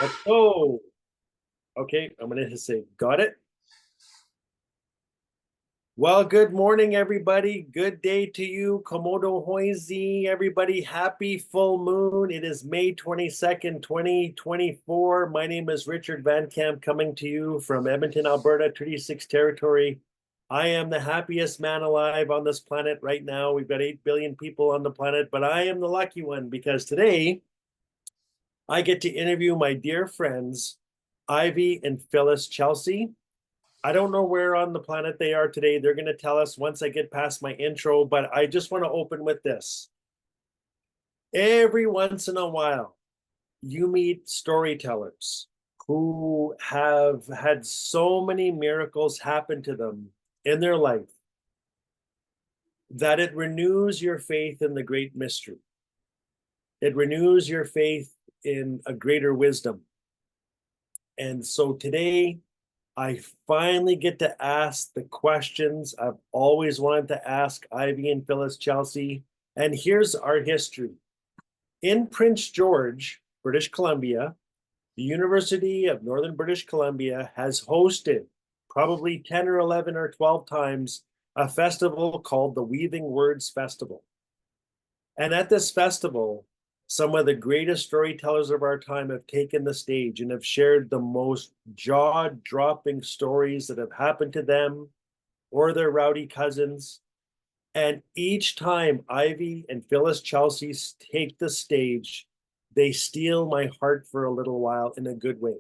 Let's go. Okay, I'm going to say, got it. Well, good morning, everybody. Good day to you. Komodo Hoizi, everybody. Happy full moon. It is May 22nd, 2024. My name is Richard Van Camp, coming to you from Edmonton, Alberta, Treaty 6 territory. I am the happiest man alive on this planet right now. We've got 8 billion people on the planet, but I am the lucky one because today I get to interview my dear friends, Ivy and Phyllis Chelsea. I don't know where on the planet they are today. They're going to tell us once I get past my intro, but I just want to open with this. Every once in a while, you meet storytellers who have had so many miracles happen to them in their life that it renews your faith in the great mystery. It renews your faith in a greater wisdom. And so today, I finally get to ask the questions I've always wanted to ask Ivy and Phyllis Chelsea. And here's our history. In Prince George, British Columbia, the University of Northern British Columbia has hosted probably 10 or 11 or 12 times a festival called the Weaving Words Festival. And at this festival, some of the greatest storytellers of our time have taken the stage and have shared the most jaw-dropping stories that have happened to them or their rowdy cousins. And each time Ivy and Phyllis Chelsea take the stage, they steal my heart for a little while in a good way.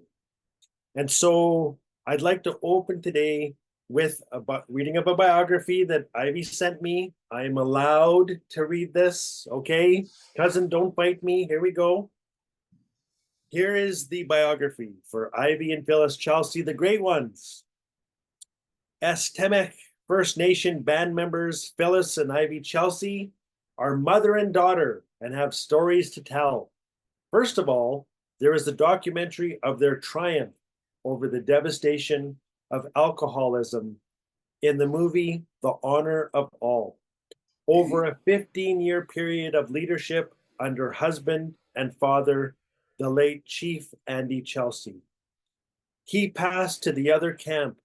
And so I'd like to open today with a reading of a biography that Ivy sent me. I'm allowed to read this, okay? Cousin, don't bite me. Here we go. Here is the biography for Ivy and Phyllis Chelsea, the great ones. Estemech First Nation band members Phyllis and Ivy Chelsea are mother and daughter and have stories to tell. First of all, there is the documentary of their triumph over the devastation of alcoholism in the movie The Honor of All. Over a 15-year period of leadership under husband and father, the late Chief Andy Chelsea. He passed to the other camp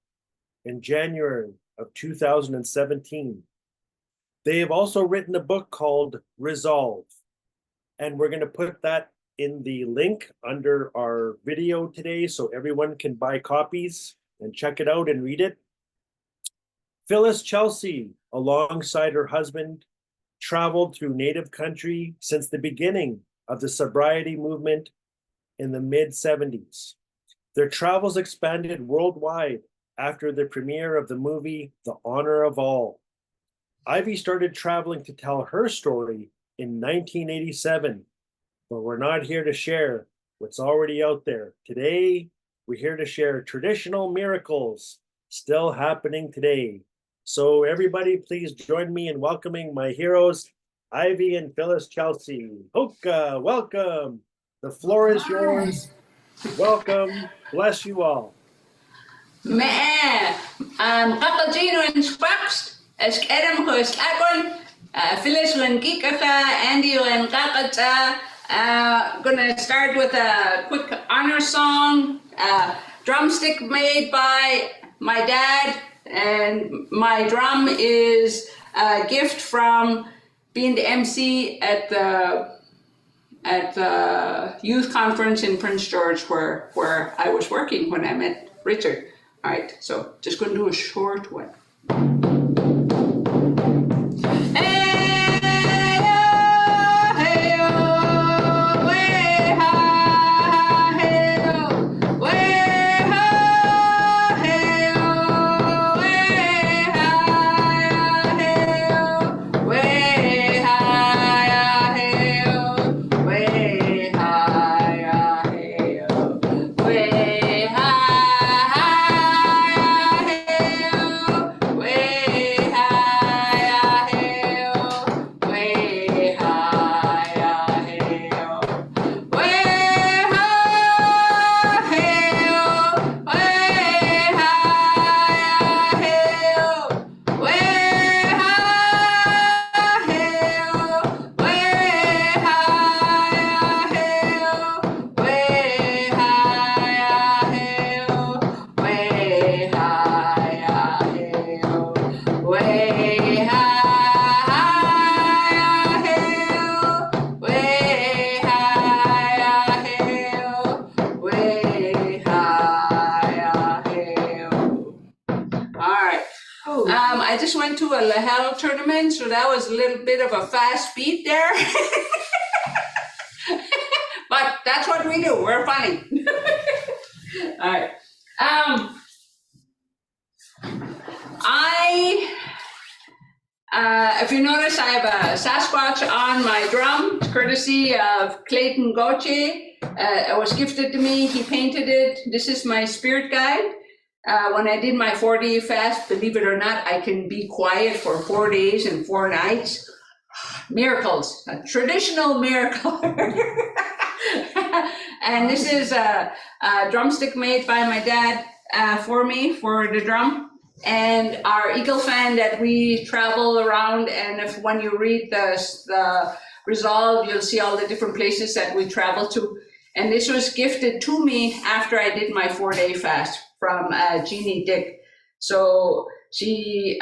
in January of 2017. They have also written a book called Resolve, and we're going to put that in the link under our video today so everyone can buy copies and check it out and read it. Phyllis Chelsea, alongside her husband, traveled through Native country since the beginning of the sobriety movement in the mid-70s. Their travels expanded worldwide after the premiere of the movie The Honor of All. Ivy started traveling to tell her story in 1987, but we're not here to share what's already out there. Today, we're here to share traditional miracles still happening today. So everybody, please join me in welcoming my heroes, Ivy and Phyllis Chelsea. Hoka, welcome. The floor is yours. Welcome. Bless you all. Kakajino and Sparks, as Adam host Akon, Phyllis and Kikaka, Andy and Kakata. Gonna start with a quick honor song. Drumstick made by my dad, and my drum is a gift from being the MC at the youth conference in Prince George where I was working when I met Richard. All right, so just gonna do a short one. Way just went to a Lahal tournament, so that was a little bit of a fast beat there. But that's what we do. We're funny. All right. If you notice, I have a Sasquatch on my drum, courtesy of Clayton Gauthier. It was gifted to me. He painted it. This is my spirit guide. When I did my 4-day fast, believe it or not, I can be quiet for 4 days and 4 nights. Miracles, a traditional miracle. And this is a drumstick made by my dad for me for the drum. And our eagle fan that we travel around, and when you read the resolve, you'll see all the different places that we travel to. And this was gifted to me after I did my 4-day fast from Jeannie Dick. So she,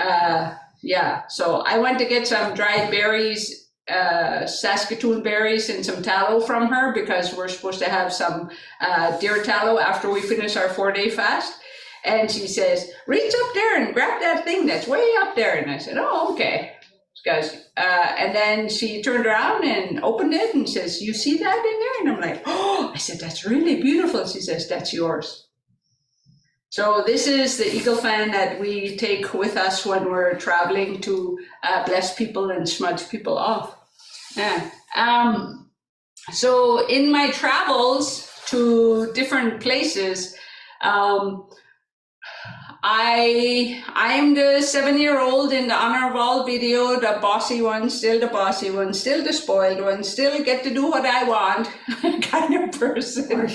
so I went to get some dried berries, Saskatoon berries and some tallow from her, because we're supposed to have some deer tallow after we finish our 4-day fast. And she says, reach up there and grab that thing that's way up there. And I said, oh, okay. And then she turned around and opened it and says, you see that in there? And I'm like, oh, I said, that's really beautiful. She says, that's yours. So this is the eagle fan that we take with us when we're traveling to bless people and smudge people off. Yeah. So in my travels to different places, I'm the 7-year-old in the Honor of All video, the bossy one, still the bossy one, still the spoiled one, still get to do what I want kind of person.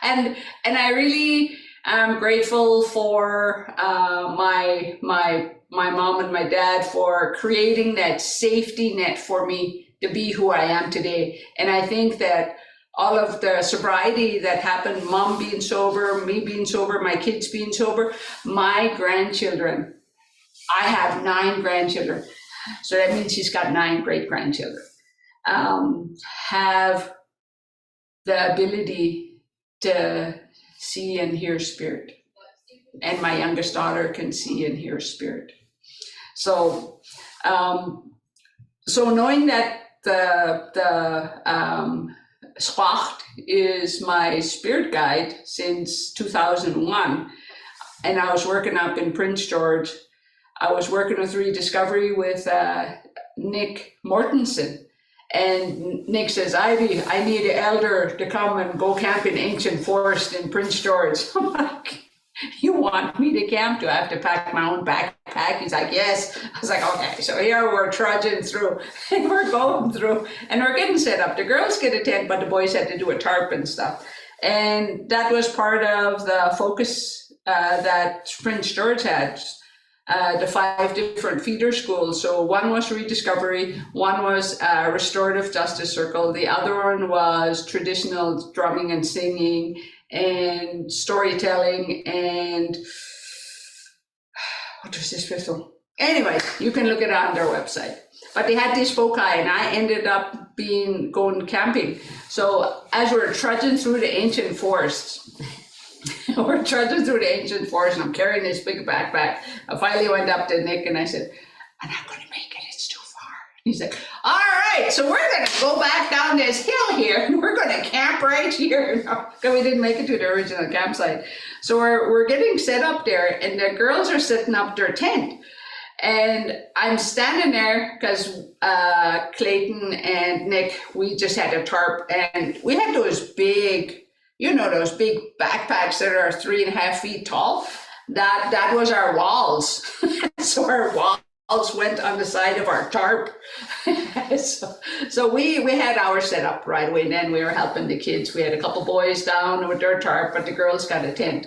And I really am grateful for my mom and my dad for creating that safety net for me to be who I am today. And I think that all of the sobriety that happened, mom being sober, me being sober, my kids being sober, my grandchildren, I have 9 grandchildren. So that means she's got 9 great-grandchildren, have the ability to see and hear spirit. And my youngest daughter can see and hear spirit. So, so knowing that the Zwacht is my spirit guide since 2001, and I was working up in Prince George. I was working with Rediscovery with Nick Mortensen, and Nick says, Ivy, I need an elder to come and go camp in ancient forest in Prince George. I'm like, you want me to camp? Do I have to pack my own backpack? He's like, yes. I was like, okay. So here we're trudging through, and we're going through, and we're getting set up. The girls get a tent, but the boys had to do a tarp and stuff. And that was part of the focus that Prince George had, the 5 different feeder schools. So one was Rediscovery, one was Restorative Justice Circle, the other one was traditional drumming and singing, and storytelling, and what was this fifth one? Anyway, you can look it on their website. But they had this foci, and I ended up going camping. So as we're trudging through the ancient forests, and I'm carrying this big backpack. I finally went up to Nick and I said, I'm not going to make it, it's too far. He's like, all right, so we're going to go back down this hill here, and we're going to camp right here. No, because we didn't make it to the original campsite. So we're getting set up there, and the girls are setting up their tent. And I'm standing there because Clayton and Nick, we just had a tarp, and we had those big, those big backpacks that are 3.5 feet tall. That was our walls. So our walls went on the side of our tarp. so we had ours set up right away, and then we were helping the kids. We had a couple boys down with their tarp, but the girls got a tent.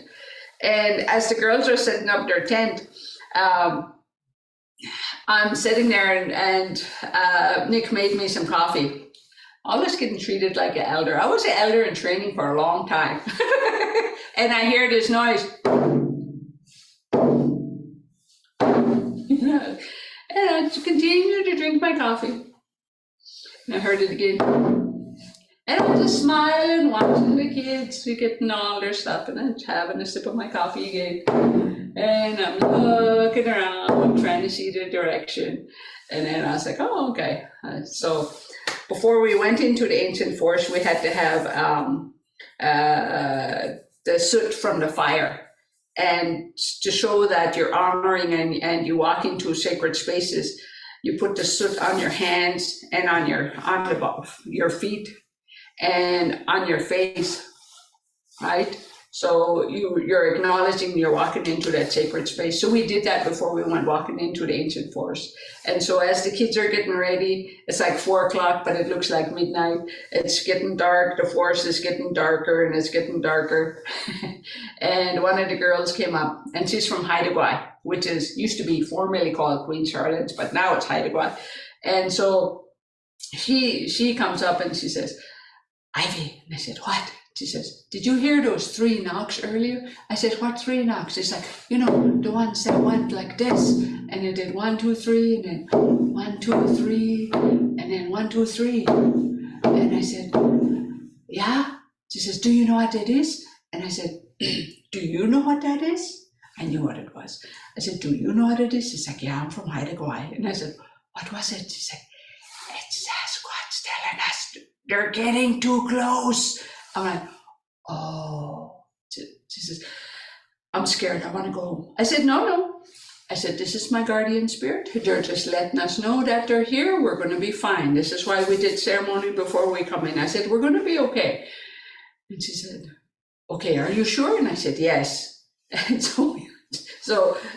And as the girls are setting up their tent, I'm sitting there, and Nick made me some coffee. I was getting treated like an elder. I was an elder in training for a long time. And I hear this noise. And I continued to drink my coffee. And I heard it again. And I'm just smiling, watching the kids getting all their stuff, and I'm having a sip of my coffee again. And I'm looking around, trying to see the direction. And then I was like, oh, okay. So before we went into the ancient forest, we had to have the soot from the fire. And to show that you're honoring and you walk into sacred spaces, you put the soot on your hands and on your feet and on your face, right? So you're acknowledging you're walking into that sacred space. So we did that before we went walking into the ancient forest. And so as the kids are getting ready, it's like 4 o'clock, but it looks like midnight. It's getting dark. The forest is getting darker and it's getting darker. And one of the girls came up, and she's from Haida Gwaii, which used to be formerly called Queen Charlotte's, but now it's Haida Gwaii. And so she comes up and she says, Ivy. And I said, what? She says, did you hear those 3 knocks earlier? I said, what 3 knocks? It's like, the ones that went like this. And it did 1, 2, 3, and then 1, 2, 3, and then 1, 2, 3. And I said, yeah? She says, do you know what that is? And I said, do you know what that is? I knew what it was. I said, do you know what it is? She's like, yeah, I'm from Haida Gwaii. And I said, what was it? She said, it's Sasquatch telling us they're getting too close. I'm like, oh. She says, I'm scared. I want to go home. I said, no. I said, this is my guardian spirit. They're just letting us know that they're here. We're going to be fine. This is why we did ceremony before we come in. I said, we're going to be okay. And she said, okay, are you sure? And I said, yes. And so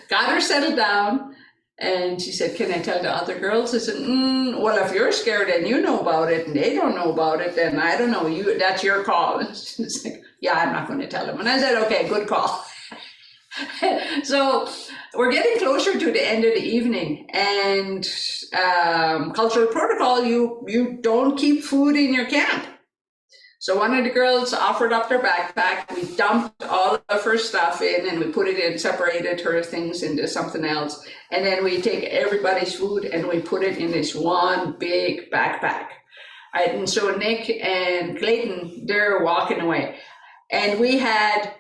got her settled down. And she said, can I tell the other girls? I said, well, if you're scared and you know about it and they don't know about it, then I don't know, that's your call. And she's like, yeah, I'm not going to tell them. And I said, okay, good call. So we're getting closer to the end of the evening, and cultural protocol, you don't keep food in your camp. So one of the girls offered up their backpack. We dumped all of her stuff in and we put it in, separated her things into something else. And then we take everybody's food and we put it in this one big backpack. Right? And so Nick and Clayton, they're walking away. And we had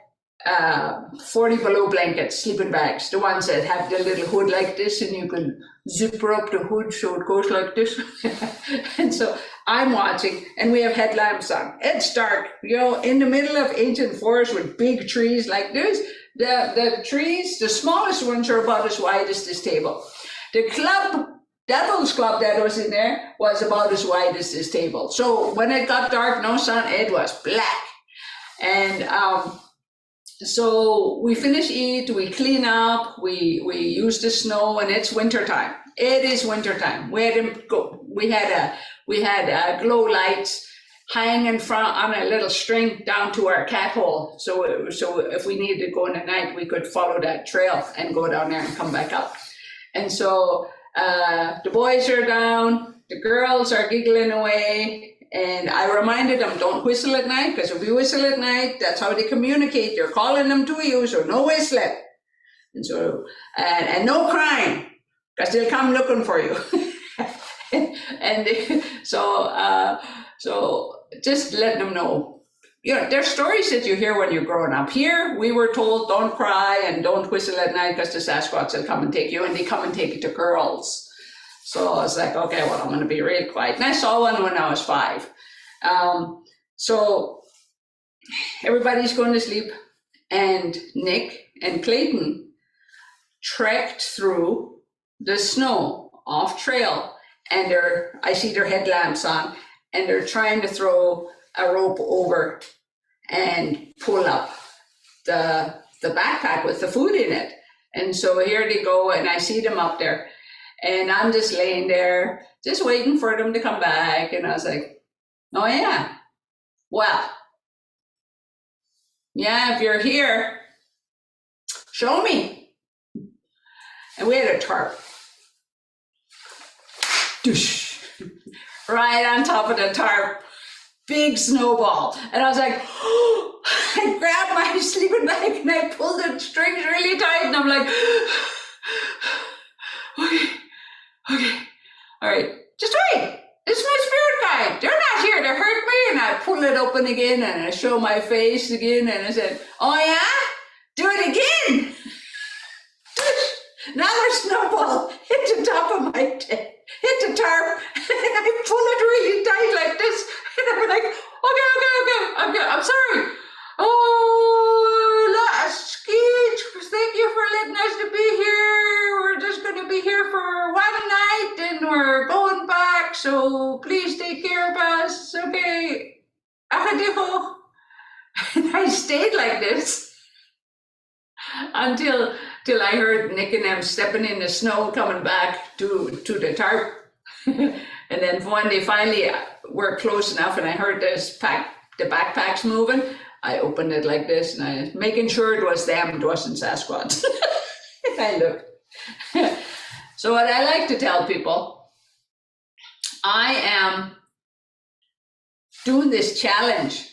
40 below blankets, sleeping bags, the ones that have the little hood like this, and you can zipper up the hood so it goes like this. And so I'm watching, and we have headlamps on. It's dark, in the middle of ancient forest with big trees like this. The trees, the smallest ones are about as wide as this table. The Devil's Club that was in there was about as wide as this table. So when it got dark, no sun, it was black. And so we finish eat, we clean up, we use the snow, and it's wintertime. It is wintertime. We had glow lights hanging in front on a little string down to our cat hole. So if we needed to go in the night, we could follow that trail and go down there and come back up. And so the boys are down, the girls are giggling away. And I reminded them, don't whistle at night, because if you whistle at night, that's how they communicate. You're calling them to you, so no whistling. And so, and no crying, because they'll come looking for you. So just letting them know. There's stories that you hear when you're growing up. Here, we were told, don't cry and don't whistle at night, because the Sasquatch will come and take you, and they come and take you to girls. So I was like, okay, well, I'm going to be real quiet. And I saw one when I was 5. So everybody's going to sleep. And Nick and Clayton trekked through the snow off trail. And I see their headlamps on. And they're trying to throw a rope over and pull up the backpack with the food in it. And so here they go, and I see them up there. And I'm just laying there, just waiting for them to come back. And I was like, oh yeah, well, yeah, if you're here, show me. And we had a tarp. Doosh, right on top of the tarp, big snowball. And I was like, oh, I grabbed my sleeping bag and I pulled the strings really tight. And I'm like, okay, all right, just wait. It's my spirit guide. They're not here to hurt me. And I pull it open again and I show my face again and I said, oh yeah? Do it again. Another snowball hit the top of my head, hit the tarp, and I pull it really tight like this. And I'm like, okay, I'm sorry. Oh, Skeet, thank you for letting us to be here. We're just going to be here for one night and we're going back, so please take care of us. Okay. Akadiho. And I stayed like this until I heard Nick and them stepping in the snow coming back to the tarp. And then when they finally were close enough and I heard the backpacks moving, I opened it like this and I was making sure it was them, it wasn't Sasquatch. I looked. So what I like to tell people, I am doing this challenge.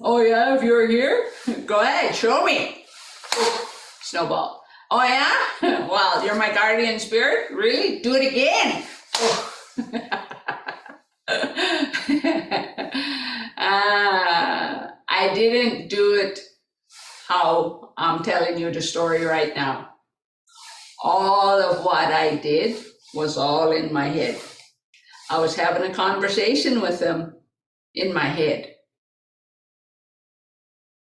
Oh yeah, if you're here, go ahead, show me. Oh, snowball. Oh yeah? Well, you're my guardian spirit? Really? Do it again. Oh. I didn't do it how I'm telling you the story right now. All of what I did was all in my head. I was having a conversation with them in my head.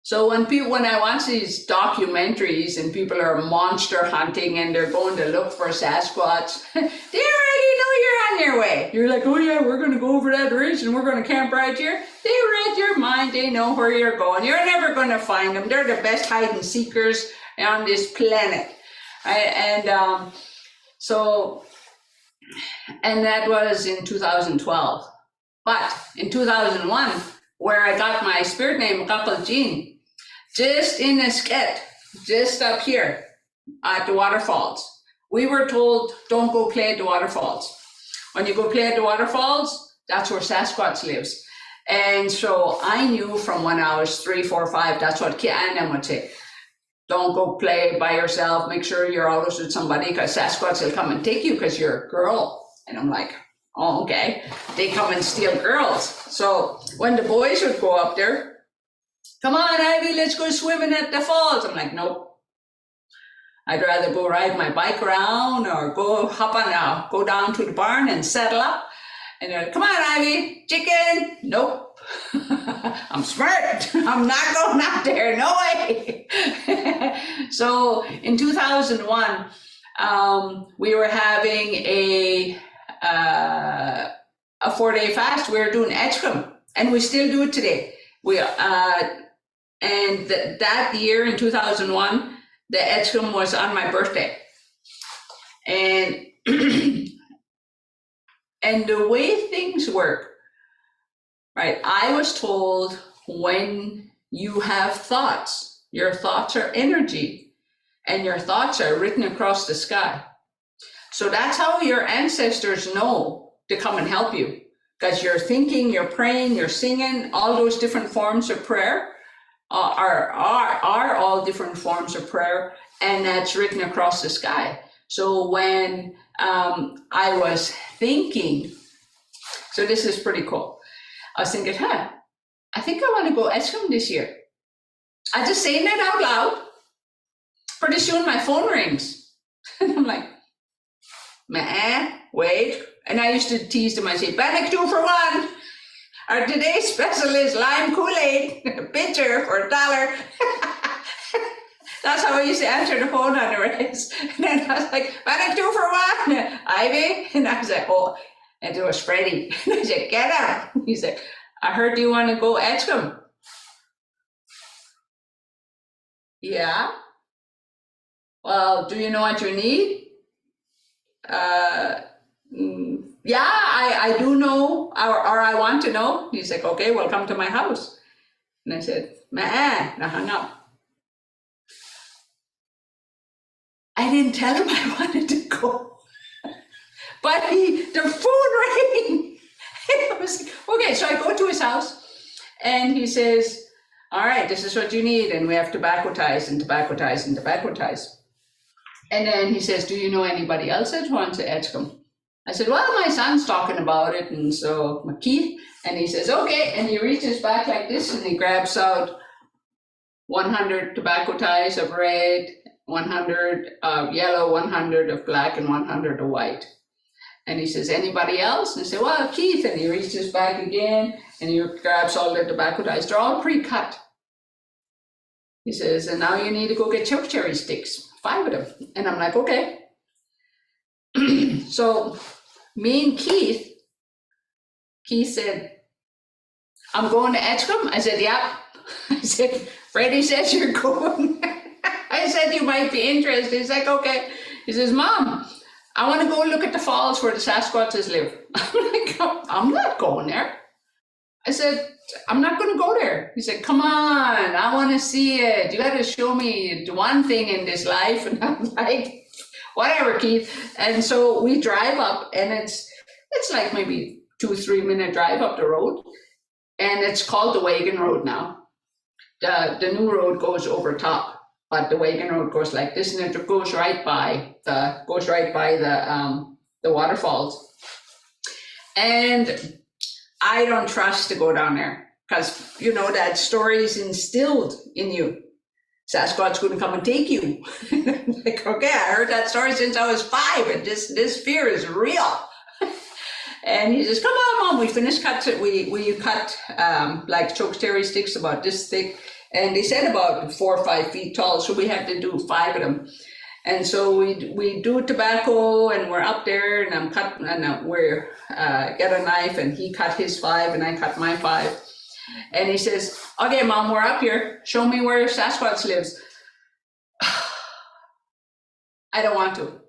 So when I watch these documentaries and people are monster hunting and they're going to look for Sasquatch, they already know you're on your way. You're like, oh yeah, we're going to go over that ridge and we're going to camp right here. They read your mind. They know where you're going. You're never going to find them. They're the best hide and seekers on this planet. Right? And that was in 2012. But in 2001, where I got my spirit name, Jean, just in a skit, just up here at the waterfalls. We were told, don't go play at the waterfalls. When you go play at the waterfalls, that's where Sasquatch lives. And so I knew from when I was 3, 4, 5, that's what Kian would say. Don't go play by yourself. Make sure you're always with somebody because Sasquatch will come and take you because you're a girl. And I'm like, oh, okay. They come and steal girls. So when the boys would go up there, come on, Ivy, let's go swimming at the falls. I'm like, nope. I'd rather go ride my bike around or go down to the barn and settle up. And they're like, come on, Ivy, chicken. Nope. I'm smart. I'm not going out there. No way. So in 2001, we were having a 4-day fast. We were doing Edgecombe, and we still do it today. And that year in 2001, the Edgecombe was on my birthday. And and the way things work, right? I was told when you have thoughts, your thoughts are energy and your thoughts are written across the sky. So that's how your ancestors know to come and help you, because you're thinking, you're praying, you're singing, all those different forms of prayer are all different forms of prayer, and that's written across the sky. So when I was thinking, so this is pretty cool. I was thinking, I think I want to go Edgecombe this year. I just saying that out loud. Pretty soon my phone rings. And I'm like, wait. And I used to tease them, I say, panic 2 for 1. Our today's special is lime Kool-Aid, a pitcher for $1. That's how I used to answer the phone on the race. And then I was like, panic 2 for 1, Ivy. And I was like, oh, and it was Freddie. And I said, get up. He's like, I heard you want to go Edgecombe. Yeah. Well, do you know what you need? Yeah, I do know, or I want to know. He's like, okay, well, come to my house. And I said, and I hung up. I didn't tell him I wanted to go. But the phone rang. I was like, okay, so I go to his house and he says, all right, this is what you need. And we have tobacco ties and tobacco ties and tobacco ties. And then he says, do you know anybody else that wants to Edgecombe? I said, well, my son's talking about it. And so Keith, and he says, okay. And he reaches back like this and he grabs out 100 tobacco ties of red 100 of yellow, 100 of black, and 100 of white. And he says, anybody else? And I say, well, Keith. And he reaches back again and he grabs all the tobacco dice. They're all pre-cut. He says, and now you need to go get choke cherry sticks, 5 of them. And I'm like, okay. So me and Keith said, I'm going to Edgecombe. I said, yeah. I said, Freddie says you're going. I said, you might be interested. He's like, okay. He says, Mom, I want to go look at the falls where the Sasquatches live. I'm like, I'm not going there. I said, I'm not going to go there. He said, come on, I want to see it. You got to show me the one thing in this life. And I'm like, whatever, Keith. And so we drive up, and it's like maybe 2-3 minute drive up the road. And it's called the Wagon Road now. The new road goes over top, but the Wagon Road goes like this, and it goes right by the waterfalls. And I don't trust to go down there because you know that story is instilled in you. Sasquatch's going to come and take you. Like, okay, I heard that story since I was 5, and this fear is real. And he says, come on, Mom, we finished cuts it. We cut like choke cherry sticks about this thick. And they said about 4 or 5 feet tall. So we had to do 5 of them. And so we do tobacco, and we're up there, and I'm cutting, and we're get a knife, and he cut his 5 and I cut my 5. And he says, okay, Mom, we're up here. Show me where Sasquatch lives. I don't want to.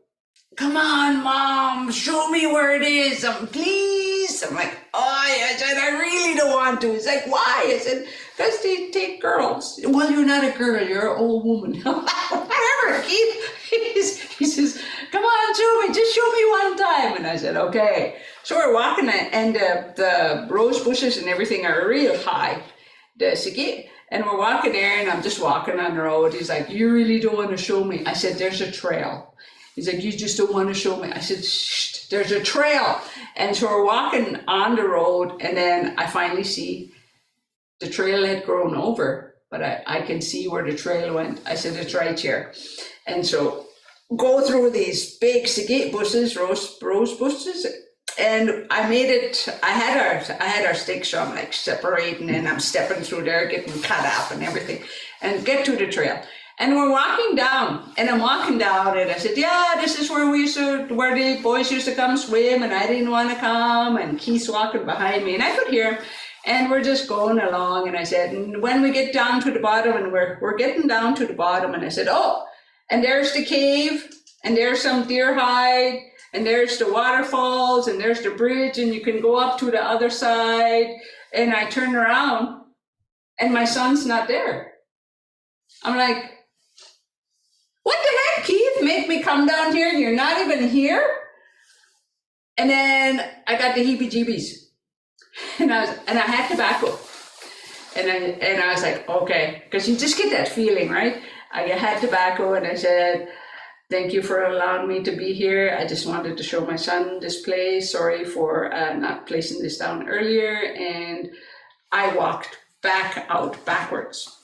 Come on, Mom, show me where it is, please. I'm like, oh, I said, I really don't want to. He's like, why? I said, because they take girls. Well, you're not a girl, you're an old woman. Whatever, Keith. He says, come on, show me, just show me one time. And I said, okay. So we're walking, and the rose bushes and everything are real high, the sigi. And we're walking there, and I'm just walking on the road. He's like, you really don't want to show me? I said, there's a trail. He's like, you just don't want to show me? I said, shh, there's a trail. And so we're walking on the road, and then I finally see the trail had grown over, but I can see where the trail went. I said, it's right here. And so go through these big sagit bushes, rose bushes, and I made it. I had our sticks, so I'm like separating, and I'm stepping through there, getting cut up and everything, and get to the trail. And we're walking down, and I'm walking down, and I said, yeah, this is where where the boys used to come swim, and I didn't want to come, and Keith's walking behind me, and I could hear him, and we're just going along, and I said, and when we get down to the bottom, and we're getting down to the bottom, and I said, oh, and there's the cave, and there's some deer hide, and there's the waterfalls, and there's the bridge, and you can go up to the other side. And I turn around, and my son's not there. I'm like, what the heck, Keith? Make me come down here and you're not even here? And then I got the heebie-jeebies, and I had tobacco, and I was like, okay, because you just get that feeling, right? I had tobacco, and I said, thank you for allowing me to be here. I just wanted to show my son this place. Sorry for not placing this down earlier. And I walked backwards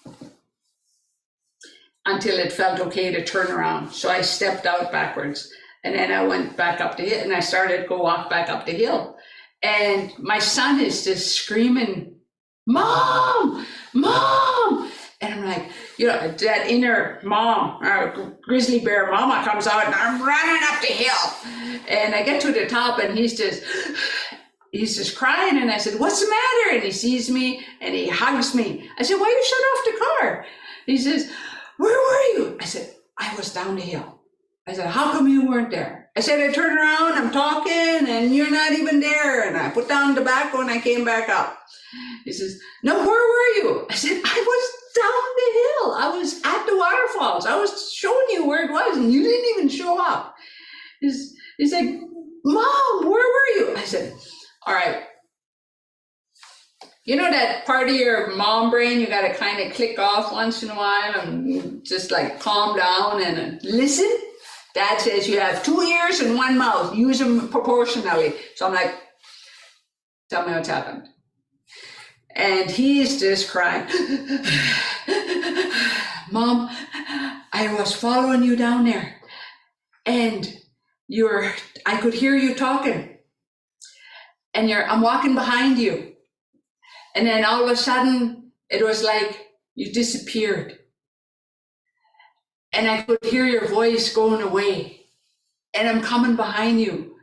until it felt okay to turn around. So I stepped out backwards, and then I went back up the hill, and I started to walk back up the hill. And my son is just screaming, Mom, Mom. And I'm like, you know, that inner mom, grizzly bear mama comes out, and I'm running up the hill. And I get to the top, and he's just crying. And I said, what's the matter? And he sees me, and he hugs me. I said, why you shut off the car? He says, where were you? I said, I was down the hill. I said, how come you weren't there? I said, I turned around, I'm talking, and you're not even there. And I put down tobacco, and I came back up. He says, no, where were you? I said, I was down the hill. I was at the waterfalls. I was showing you where it was, and you didn't even show up. He's like, Mom, where were you? I said, all right. You know that part of your mom brain you got to kind of click off once in a while and just like calm down and listen? Dad says you have 2 ears and 1 mouth. Use them proportionally. So I'm like, tell me what's happened. And he's just crying. Mom, I was following you down there. And I could hear you talking. And I'm walking behind you. And then all of a sudden, it was like you disappeared. And I could hear your voice going away. And I'm coming behind you.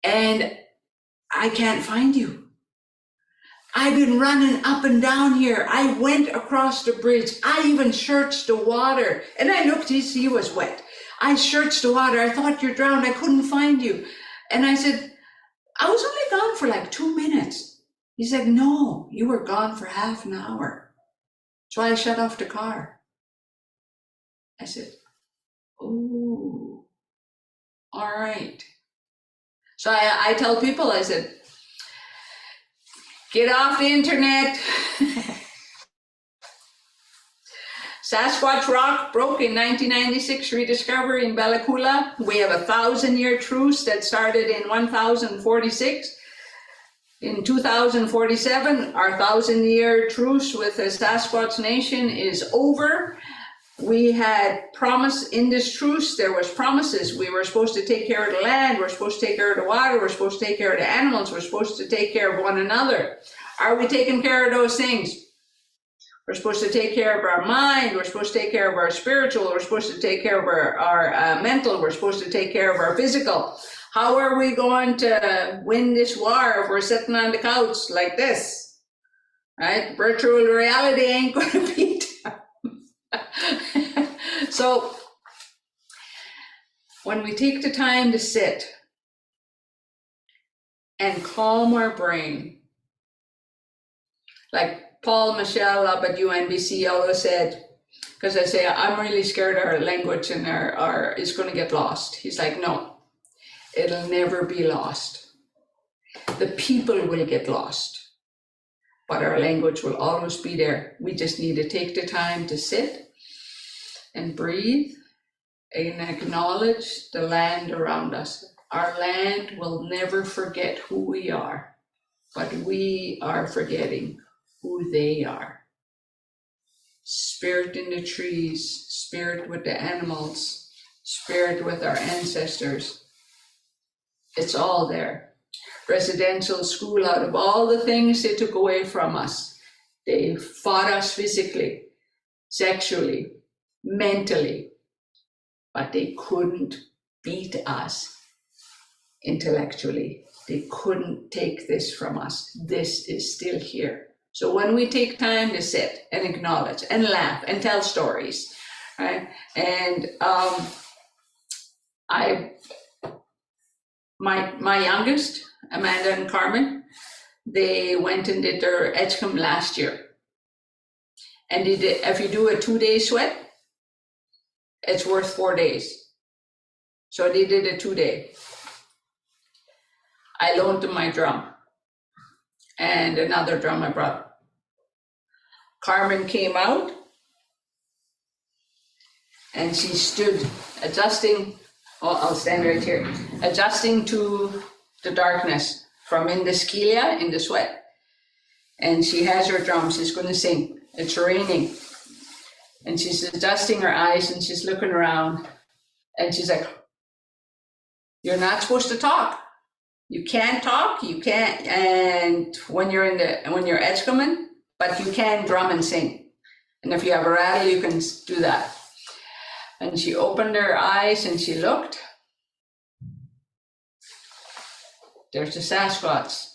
And I can't find you. I've been running up and down here. I went across the bridge. I even searched the water. And I looked, he was wet. I searched the water. I thought you drowned. I couldn't find you. And I said, I was only gone for like 2 minutes. He said, no, you were gone for half an hour. So I shut off the car. I said, oh, all right. So I tell people, I said, get off the internet. Sasquatch rock broke in 1996, rediscovery in Bella Coola. We have a 1,000-year truce that started in 1046. In 2047, our 1,000-year truce with the Sasquatch Nation is over. We had promise in this truce, there was promises. We were supposed to take care of the land, we're supposed to take care of the water, we're supposed to take care of the animals, we're supposed to take care of one another. Are we taking care of those things? We're supposed to take care of our mind, we're supposed to take care of our spiritual, we're supposed to take care of our mental, we're supposed to take care of our physical. How are we going to win this war if we're sitting on the couch like this? Right? Virtual reality ain't going to beat. So when we take the time to sit and calm our brain, like Paul Michel up at UNBC always said, because I say, I'm really scared our language and our is going to get lost. He's like, no, it'll never be lost. The people will get lost, but our language will always be there. We just need to take the time to sit and breathe and acknowledge the land around us. Our land will never forget who we are, but we are forgetting who they are. Spirit in the trees, spirit with the animals, spirit with our ancestors. It's all there. Residential school, out of all the things they took away from us, they fought us physically, sexually, mentally, but they couldn't beat us intellectually. They couldn't take this from us. This is still here. So when we take time to sit and acknowledge and laugh and tell stories, right? And my youngest, Amanda and Carmen, they went and did their Edgecombe last year. And if you do a 2-day sweat, it's worth 4 days. So they did a 2-day. I loaned them my drum and another drum I brought. Carmen came out and she stood adjusting, I'll stand right here, adjusting to the darkness from in the skelia, in the sweat. And she has her drum, she's going to sing. It's raining. And she's adjusting her eyes and she's looking around and she's like, you're not supposed to talk. You can't talk, you can't, and when you're Edgecombe, but you can drum and sing. And if you have a rattle, you can do that. And she opened her eyes and she looked. There's a Sasquatch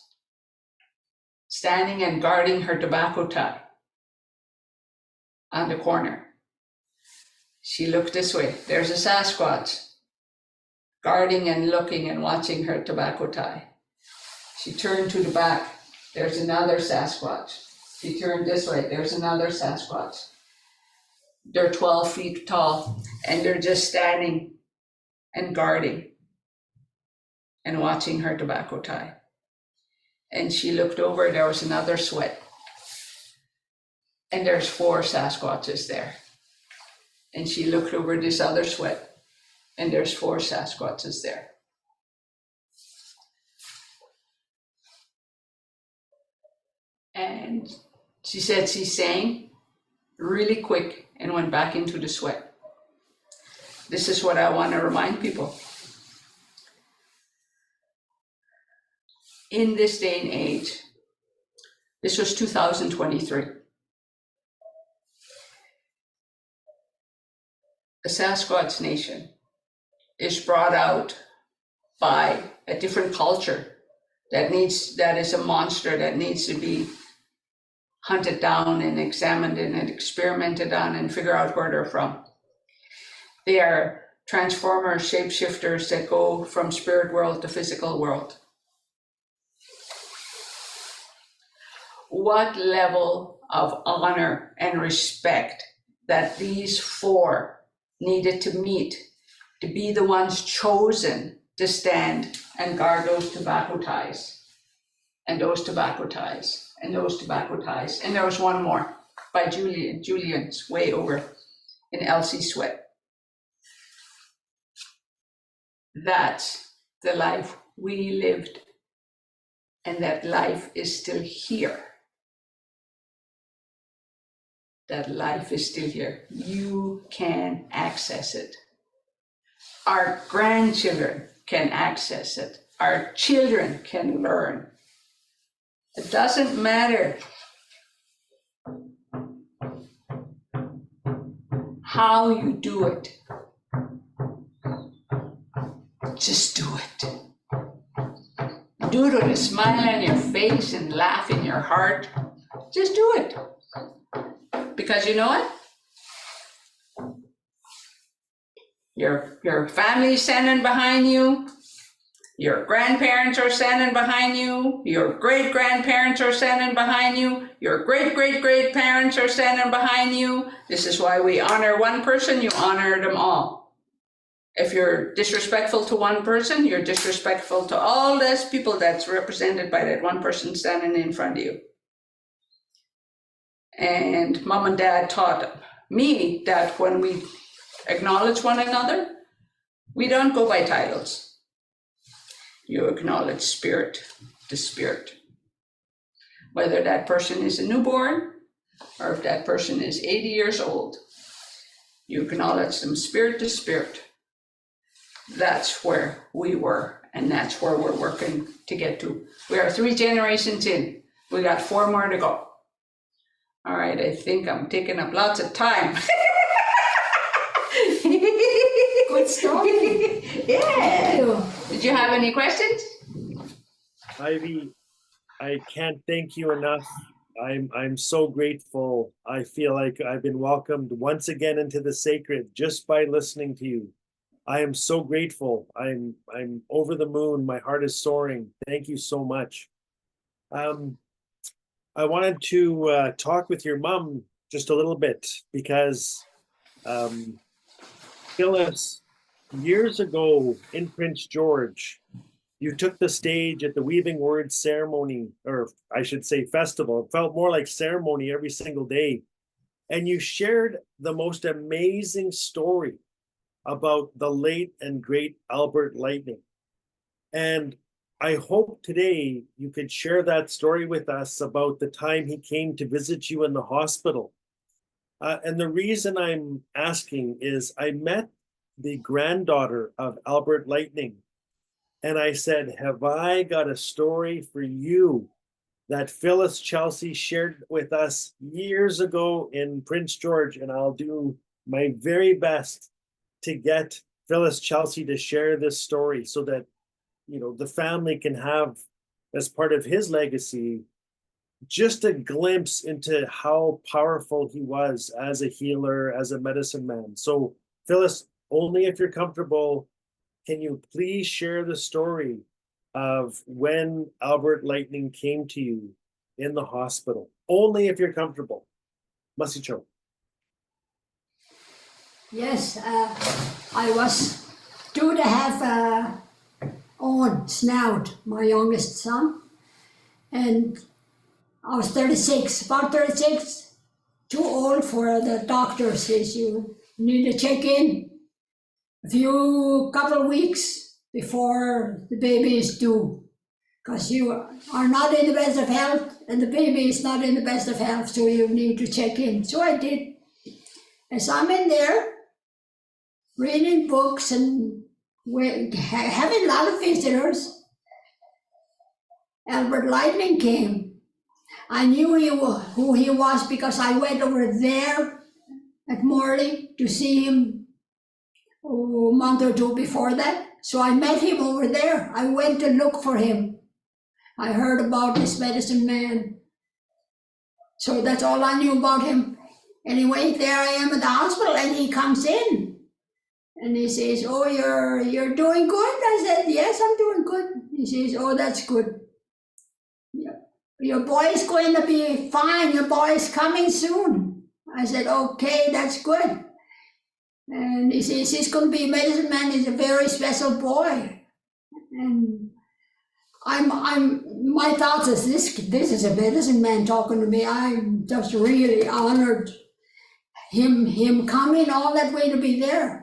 standing and guarding her tobacco tie on the corner. She looked this way. There's a Sasquatch guarding and looking and watching her tobacco tie. She turned to the back. There's another Sasquatch. She turned this way. There's another Sasquatch. They're 12 feet tall and they're just standing and guarding and watching her tobacco tie. And she looked over, there was another sweat. And there's 4 Sasquatches there. And she looked over this other sweat, and there's 4 Sasquatches there. And she said she sang really quick and went back into the sweat. This is what I want to remind people. In this day and age, this was 2023. A Sasquatch nation is brought out by a different culture that is a monster that needs to be hunted down and examined and experimented on and figure out where they're from. They are transformers, shapeshifters that go from spirit world to physical world. What level of honor and respect that these four needed to meet to be the ones chosen to stand and guard those tobacco ties, and those tobacco ties, and those tobacco ties. And there was one more by Julian. Julian's way over in Elsie Sweat. That's the life we lived, and that life is still here. That life is still here. You can access it. Our grandchildren can access it. Our children can learn. It doesn't matter how you do it. Just do it. Do it with a smile on your face and laugh in your heart. Just do it. Because you know what? Your family's standing behind you. Your grandparents are standing behind you. Your great-grandparents are standing behind you. Your great-great-great-parents are standing behind you. This is why we honor one person, you honor them all. If you're disrespectful to one person, you're disrespectful to all those people that's represented by that one person standing in front of you. And mom and dad taught me that when we acknowledge one another, we don't go by titles. You acknowledge spirit to spirit. Whether that person is a newborn or if that person is 80 years old, you acknowledge them spirit to spirit. That's where we were, and that's where we're working to get to. We are 3 generations in. We got 4 more to go. All right, I think I'm taking up lots of time. Good story. Yeah. Did you have any questions? Ivy, I can't thank you enough. I'm so grateful. I feel like I've been welcomed once again into the sacred just by listening to you. I am so grateful. I'm over the moon. My heart is soaring. Thank you so much. I wanted to talk with your mom just a little bit because Phyllis, years ago in Prince George, you took the stage at the Weaving Words ceremony, or I should say festival. It felt more like ceremony every single day. And you shared the most amazing story about the late and great Albert Lightning. And I hope today you could share that story with us about the time he came to visit you in the hospital. And the reason I'm asking is I met the granddaughter of Albert Lightning, and I said, have I got a story for you that Phyllis Chelsea shared with us years ago in Prince George, and I'll do my very best to get Phyllis Chelsea to share this story so that, you know, the family can have, as part of his legacy, just a glimpse into how powerful he was as a healer, as a medicine man. So Phyllis, only if you're comfortable, can you please share the story of when Albert Lightning came to you in the hospital? Only if you're comfortable. Mahsi Cho. Yes, I was due to have Owen Snout, my youngest son, and I was 36, about 36, too old for the doctor says you need to check in a couple of weeks before the baby is due, because you are not in the best of health and the baby is not in the best of health, so you need to check in. So I did. As I'm in there, reading books and having a lot of visitors. Albert Lightning came. I knew who he was because I went over there at Morley to see him a month or two before that. So I met him over there. I went to look for him. I heard about this medicine man. So that's all I knew about him. Anyway, there I am at the hospital and he comes in. And he says, "Oh, you're doing good?" I said, "Yes, I'm doing good." He says, "Oh, that's good. Your boy is going to be fine. Your boy is coming soon." I said, "Okay, that's good." And he says, "He's going to be a medicine man. He's a very special boy." And my thoughts is this is a medicine man talking to me. I'm just really honored him coming all that way to be there.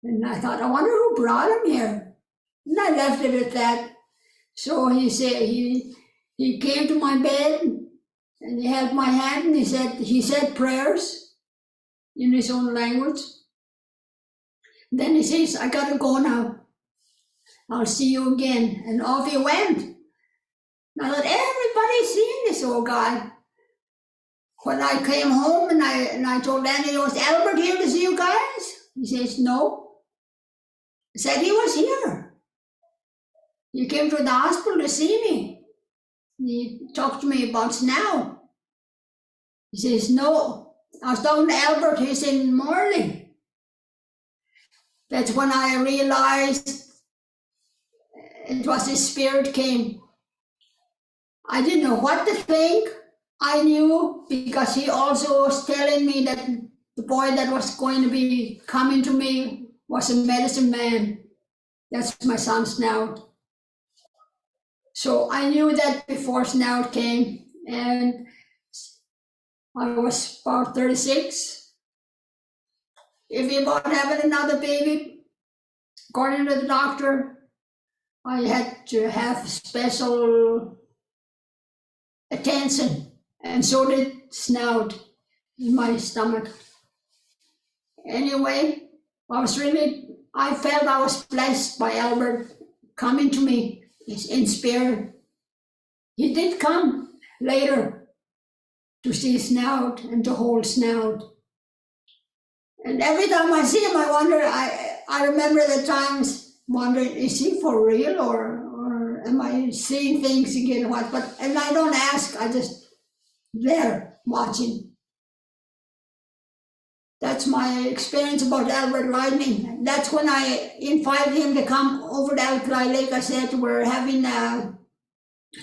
And I thought, I wonder who brought him here. And I left it at that. So he said he came to my bed and he held my hand and he said prayers in his own language. Then he says, "I gotta go now. I'll see you again." And off he went. And I thought, everybody's seeing this old guy. When I came home and I told Danny, "Was Albert here to see you guys?" He says, "No." I said, "He was here. He came to the hospital to see me. He talked to me about Snow." He says, "No, I was talking to Albert. He's in Morley." That's when I realized it was his spirit came. I didn't know what to think. I knew because he also was telling me that the boy that was going to be coming to me was a medicine man. That's my son Snout. So I knew that before Snout came, and I was about 36. If you about having another baby, according to the doctor, I had to have special attention, and so did Snout in my stomach. Anyway, I felt I was blessed by Albert coming to me in spirit. He did come later to see Snout and to hold Snout. And every time I see him, I wonder, I remember the times wondering, is he for real or am I seeing things again? And I don't ask, I just there watching. That's my experience about Albert Lightning. That's when I invited him to come over to Alkali Lake. I said, "We're having a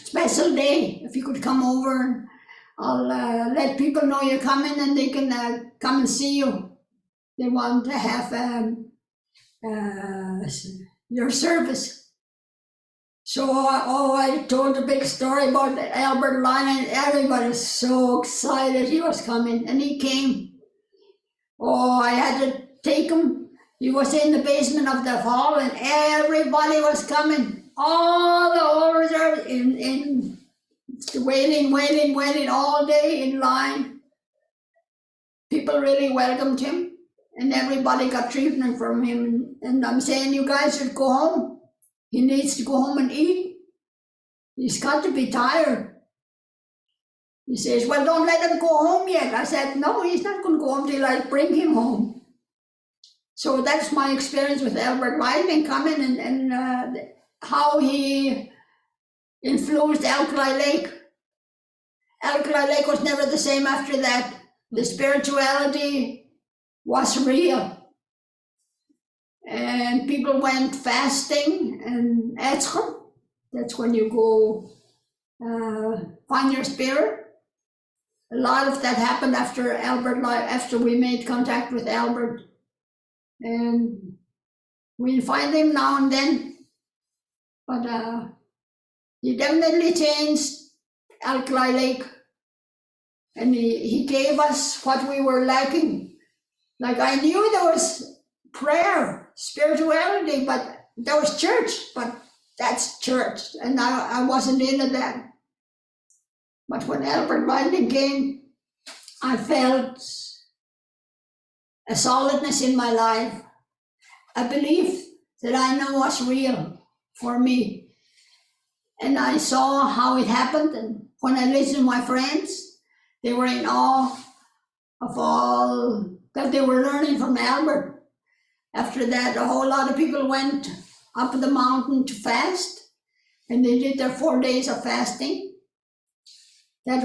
special day. If you could come over, I'll let people know you're coming and they can come and see you. They want to have your service." So I told a big story about Albert Lightning. Everybody was so excited he was coming, and he came. Oh, I had to take him. He was in the basement of the hall and everybody was coming. All the old reserves in waiting all day in line. People really welcomed him and everybody got treatment from him. And I'm saying, you guys should go home. He needs to go home and eat. He's got to be tired. He says, "Well, don't let him go home yet." I said, "No, he's not going to go home till I bring him home." So that's my experience with Albert Lightning coming and how he influenced Alkali Lake. Alkali Lake was never the same after that. The spirituality was real. And people went fasting and Etzchem. That's when you go find your spirit. A lot of that happened after we made contact with Albert. And we find him now and then. But he definitely changed Alkali Lake. And he gave us what we were lacking. Like I knew there was prayer, spirituality, but there was church, but that's church. And I wasn't into that. But when Albert Lightning came, I felt a solidness in my life. a belief that I know was real for me. And I saw how it happened. And when I listened to my friends, they were in awe of all that they were learning from Albert. After that, a whole lot of people went up the mountain to fast, and they did their 4 days of fasting. In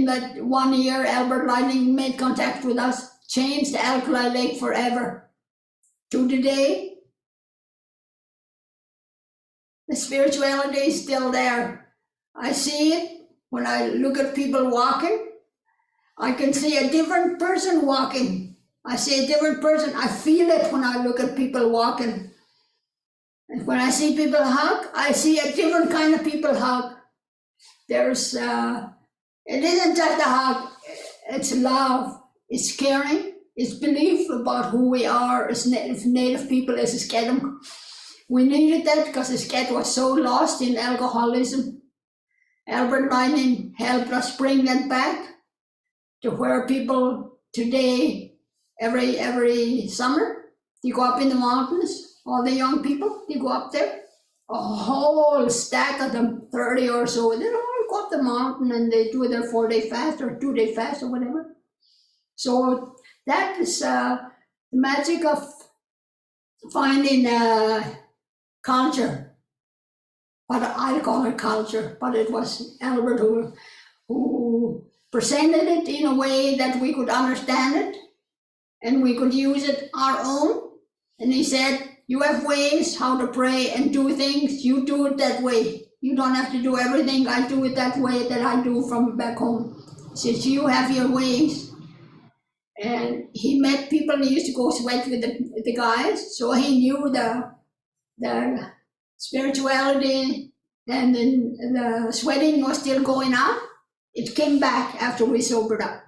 that 1 year, Albert Lightning made contact with us, changed the Alkali Lake forever. To today, the spirituality is still there. I see it when I look at people walking. I can see a different person walking. I see a different person. I feel it when I look at people walking. And when I see people hug, I see a different kind of people hug. It isn't just a hug, it's love, it's caring, it's belief about who we are as Native people, as Skedem. We needed that because the Sked was so lost in alcoholism. Albert Lightning helped us bring that back to where people today, every summer, they go up in the mountains, all the young people, they go up there. A whole stack of them, 30 or so, they all go up the mountain and they do their 4-day fast or 2-day fast or whatever. So that is the magic of finding culture. But I call it culture, but it was Albert who presented it in a way that we could understand it and we could use it our own. And he said, you have ways how to pray and do things, you do it that way. You don't have to do everything, I do it that way that I do from back home. He says, you have your ways. And he met people, he used to go sweat with the guys, so he knew the spirituality, and then the sweating was still going on. It came back after we sobered up.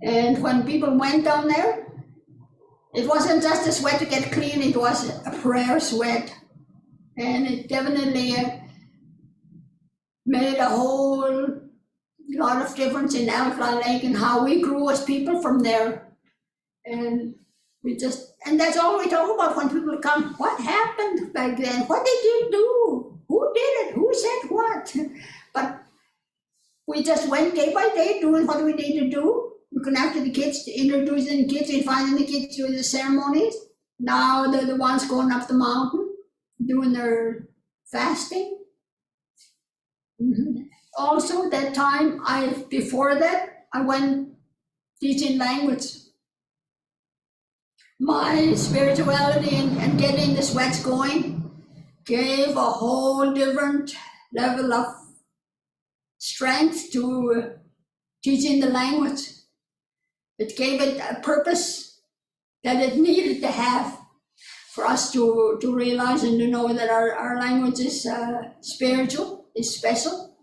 And when people went down there, it wasn't just a sweat to get clean, it was a prayer sweat. And it definitely made a whole lot of difference in Alkali Lake and how we grew as people from there. And that's all we talk about when people come. What happened back then? What did you do? Who did it? Who said what? But we just went day by day doing what we need to do. Looking after the kids, introducing the kids, inviting the kids to the ceremonies. Now they're the ones going up the mountain, doing their fasting. Also, that time, before that, I went teaching language. My spirituality and getting the sweats going gave a whole different level of strength to teaching the language. It gave it a purpose that it needed to have for us to realize and to know that our language is spiritual, is special,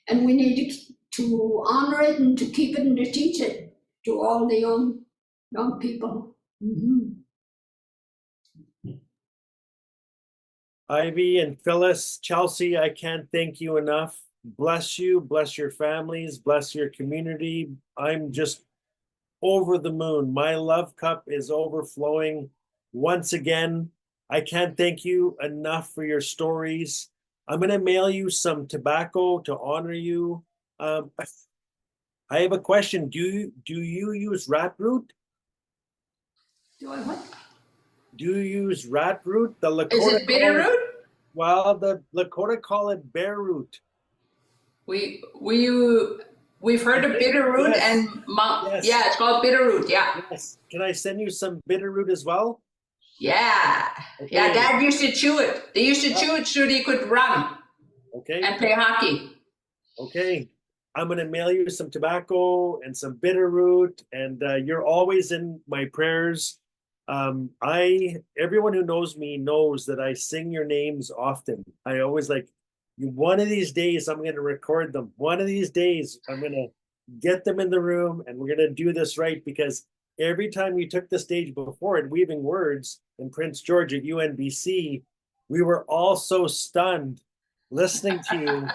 and we need to honor it and to keep it and to teach it to all the young people. Ivy and Phyllis, Chelsea, I can't thank you enough. Bless you, bless your families, bless your community. I'm just over the moon. My love cup is overflowing once again. I can't thank you enough for your stories. I'm going to mail you some tobacco to honor you. I have a question. Do you use rat root? Do I what? Do you use rat root? The Lakota Is it bitter root? Well, the Lakota call it bear root. We've heard of bitter root, yes. and Yes. yeah, it's called bitter root. Yeah. Yes. Can I send you some bitter root as well? Yeah. Okay. Yeah, Dad used to chew it. They used to chew it so they could run Okay. and play hockey. Okay. I'm going to mail you some tobacco and some bitter root, and you're always in my prayers. Everyone who knows me knows that I sing your names often. I always one of these days I'm going to record them. One of these days I'm going to get them in the room and we're going to do this right, because every time you took the stage before at Weaving Words in Prince George at UNBC, we were all so stunned listening to you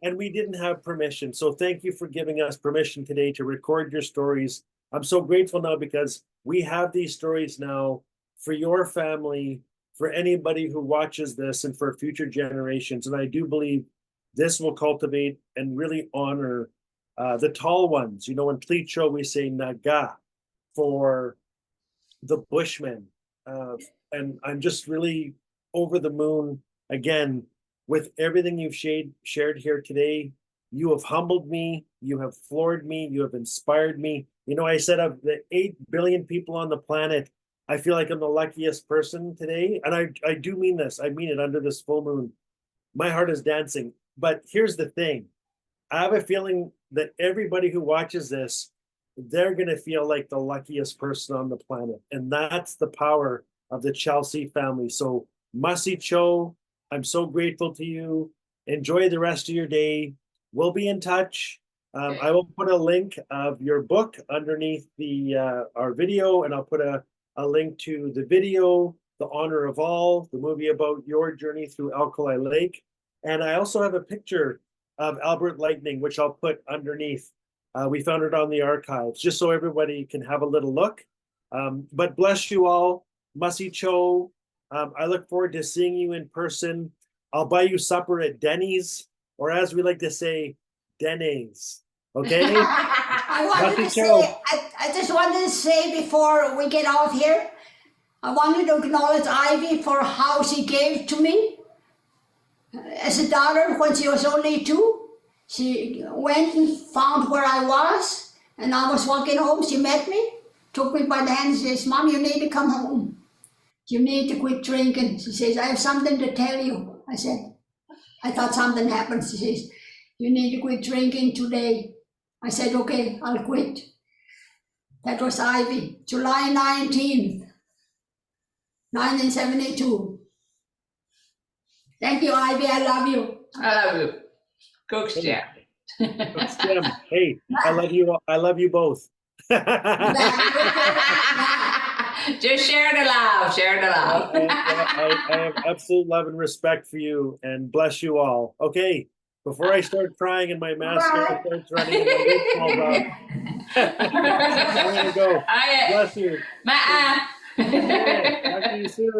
and we didn't have permission. So thank you for giving us permission today to record your stories I'm so grateful now because we have these stories now for your family, for anybody who watches this, and for future generations. And I do believe this will cultivate and really honor the tall ones. You know, in Tlicho, we say Naga for the Bushmen. And I'm just really over the moon again with everything you've shared here today. You have humbled me, you have floored me, you have inspired me. You know, I said of the 8 billion people on the planet, I feel like I'm the luckiest person today. And I do mean this, I mean it under this full moon. My heart is dancing. But here's the thing, I have a feeling that everybody who watches this, they're going to feel like the luckiest person on the planet. And that's the power of the Chelsea family. So Mahsi Cho, I'm so grateful to you. Enjoy the rest of your day. We'll be in touch. I will put a link of your book underneath the our video, and I'll put a link to the video, The Honor of All, the movie about your journey through Alkali Lake. And I also have a picture of Albert Lightning, which I'll put underneath. We found it on the archives, just so everybody can have a little look. But bless you all. Mahsi Cho, I look forward to seeing you in person. I'll buy you supper at Denny's, or as we like to say, Denny's. Okay? I just wanted to say before we get off here, I wanted to acknowledge Ivy for how she gave to me. As a daughter, when she was only 2, she went and found where I was, and I was walking home. She met me, took me by the hand, and says, "Mom, you need to come home. You need to quit drinking." She says, "I have something to tell you." I said, I thought something happened. She says, "You need to quit drinking today." I said, "Okay, I'll quit." That was Ivy, July 19th, 1972. Thank you, Ivy. I love you. I love you. Coach Jam. Hey, I love you both. Just share the love. Share the love. I have absolute love and respect for you, and bless you all. Okay, before I start crying and my mascara starts running and my lip falls off, I'm gonna go. Bless you. Ma'a. Okay, talk to you soon.